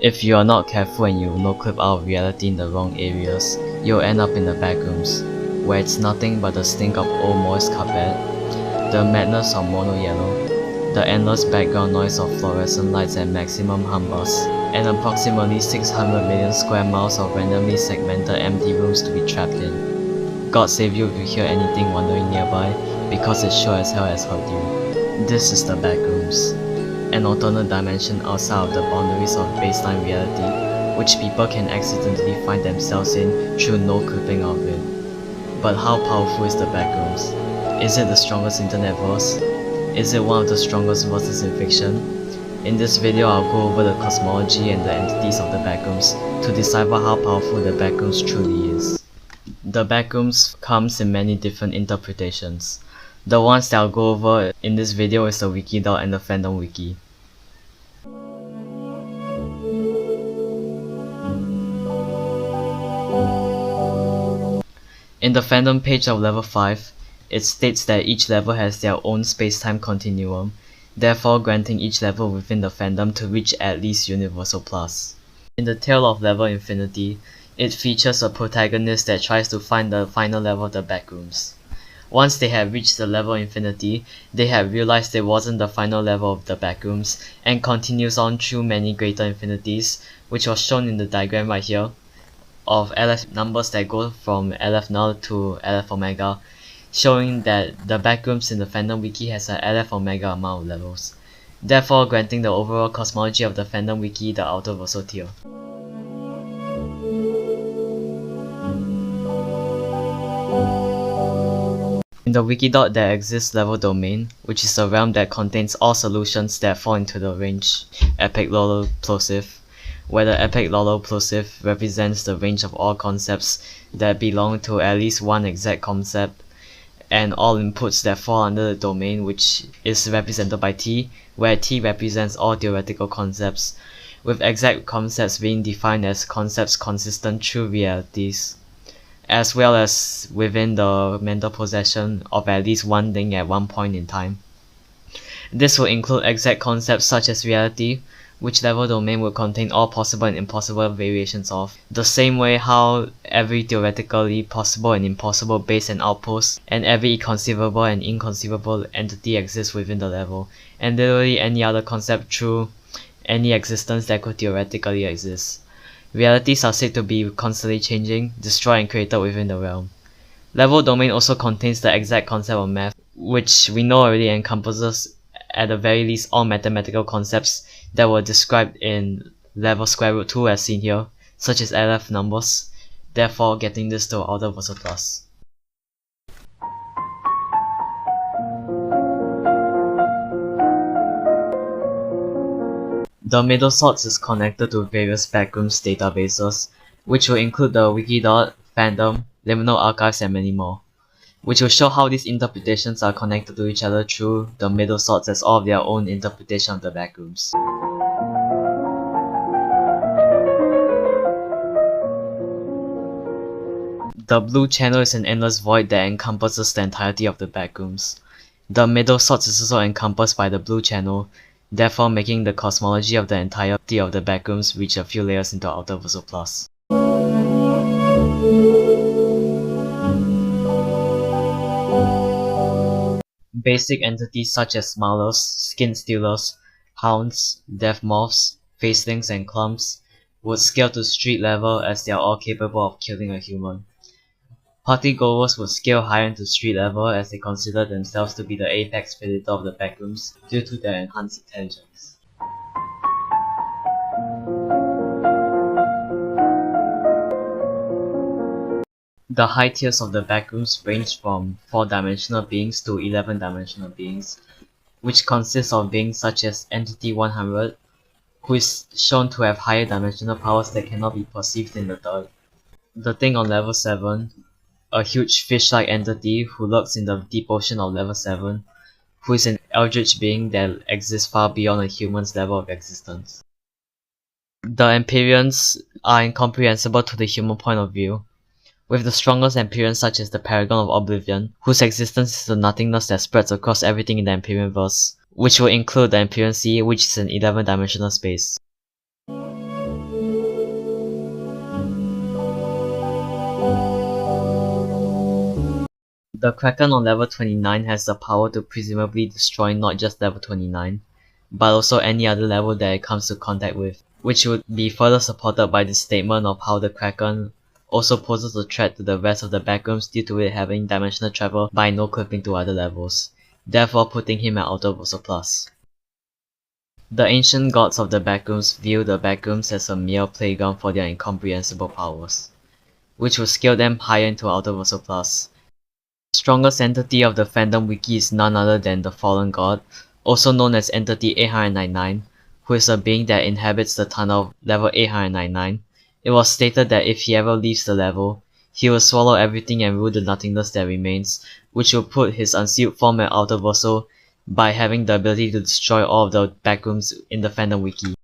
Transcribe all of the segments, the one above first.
If you are not careful and you no clip out of reality in the wrong areas, you'll end up in the backrooms, where it's nothing but the stink of old moist carpet, the madness of mono yellow, the endless background noise of fluorescent lights at maximum hum bus, and approximately 600 million square miles of randomly segmented empty rooms to be trapped in. God save you if you hear anything wandering nearby, because it sure as hell has hurt you. This is the Backrooms, an alternate dimension outside of the boundaries of baseline reality, which people can accidentally find themselves in through no clipping of it. But how powerful is the Backrooms? Is it the strongest internet verse? Is it one of the strongest verses in fiction? In this video, I'll go over the cosmology and the entities of the Backrooms to decipher how powerful the Backrooms truly is. The Backrooms comes in many different interpretations. The ones that I'll go over in this video is the Wikidot and the Fandom Wiki. In the fandom page of level 5, it states that each level has their own space-time continuum, therefore granting each level within the fandom to reach at least Universal Plus. In the Tale of Level Infinity, it features a protagonist that tries to find the final level of the Backrooms. Once they have reached the level Infinity, they have realized it wasn't the final level of the Backrooms, and continues on through many greater infinities, which was shown in the diagram right here, of LF numbers that go from LF null to LF omega, showing that the Backrooms in the Fandom Wiki has a LF omega amount of levels, therefore granting the overall cosmology of the Fandom Wiki the outer versal tier. In the Wikidot there exists level domain, which is a realm that contains all solutions that fall into the range epic lolo plosive, where the epic lolo plosive represents the range of all concepts that belong to at least one exact concept, and all inputs that fall under the domain, which is represented by T, where T represents all theoretical concepts, with exact concepts being defined as concepts consistent through realities, as well as within the mental possession of at least one thing at one point in time. This will include exact concepts such as reality, which level domain will contain all possible and impossible variations of, the same way how every theoretically possible and impossible base and outpost, and every conceivable and inconceivable entity exists within the level, and literally any other concept through any existence that could theoretically exist. Realities are said to be constantly changing, destroyed and created within the realm. Level domain also contains the exact concept of math, which we know already encompasses at the very least all mathematical concepts that were described in level square root 2 as seen here, such as LF numbers, therefore getting this to outer versal class. The middle source is connected to various Backrooms databases, which will include the Wikidot, Fandom, Liminal Archives and many more, which will show how these interpretations are connected to each other through the middle source as all of their own interpretation of the Backrooms. The blue channel is an endless void that encompasses the entirety of the Backrooms. The middle source is also encompassed by the blue channel, therefore making the cosmology of the entirety of the Backrooms reach a few layers into outer versal plus. Basic entities such as Maulers, Skin Stealers, Hounds, Death Moths, Facelings and Clumps would scale to street level as they are all capable of killing a human. Partygoers would scale higher into street level as they consider themselves to be the apex predator of the Backrooms due to their enhanced intelligence. The high tiers of the Backrooms range from 4-dimensional beings to 11-dimensional beings, which consists of beings such as Entity 100, who is shown to have higher dimensional powers that cannot be perceived in the third. The Thing on level 7, a huge fish-like entity who lurks in the deep ocean of level 7, who is an eldritch being that exists far beyond a human's level of existence. The Empyreans are incomprehensible to the human point of view, with the strongest Empyreans such as the Paragon of Oblivion, whose existence is the nothingness that spreads across everything in the Empyrean verse, which will include the Empyrean Sea, which is an 11-dimensional space. The Kraken on level 29 has the power to presumably destroy not just level 29, but also any other level that it comes to contact with, which would be further supported by the statement of how the Kraken also poses a threat to the rest of the Backrooms due to it having dimensional travel by no clipping to other levels, therefore putting him at Outer Verso Plus. The ancient gods of the Backrooms view the Backrooms as a mere playground for their incomprehensible powers, which will scale them higher into Outer Verso Plus. The strongest entity of the fandom wiki is none other than the Fallen God, also known as Entity 899, who is a being that inhabits the tunnel level 899. It was stated that if he ever leaves the level, he will swallow everything and rule the nothingness that remains, which will put his unsealed form at Outer Verso by having the ability to destroy all of the backrooms in the fandom wiki.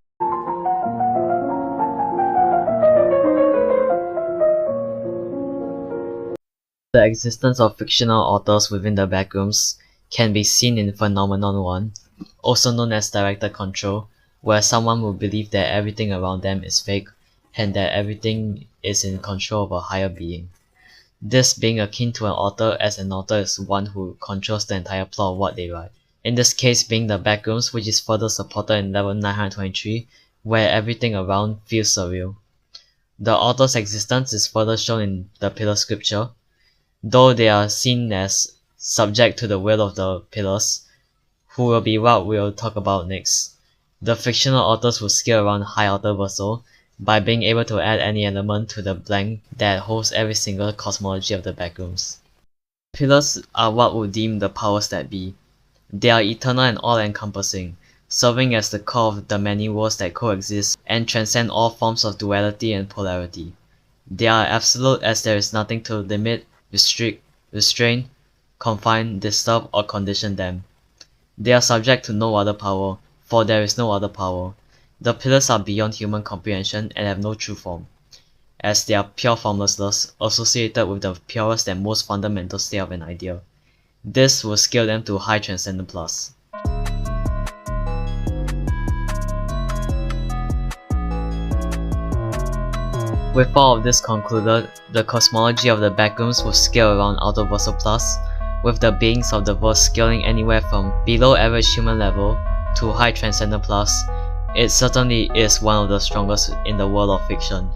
The existence of fictional authors within the backrooms can be seen in Phenomenon 1, also known as Director Control, where someone will believe that everything around them is fake and that everything is in control of a higher being. This being akin to an author, as an author is one who controls the entire plot of what they write. In this case being the backrooms, which is further supported in level 923, where everything around feels surreal. The author's existence is further shown in the Pillar Scripture, though they are seen as subject to the will of the pillars, who will be what we'll talk about next. The fictional authors will scale around High Outer Verso by being able to add any element to the blank that holds every single cosmology of the backrooms. Pillars are what would deem the powers that be. They are eternal and all-encompassing, serving as the core of the many worlds that coexist and transcend all forms of duality and polarity. They are absolute as there is nothing to limit, restrict, restrain, confine, disturb, or condition them. They are subject to no other power, for there is no other power. The pillars are beyond human comprehension and have no true form, as they are pure formlessness associated with the purest and most fundamental state of an idea. This will scale them to High Transcendent Plus. With all of this concluded, the cosmology of the backrooms will scale around Outer Verso Plus, with the beings of the verse scaling anywhere from below average human level to High Transcendent Plus. It certainly is one of the strongest in the world of fiction.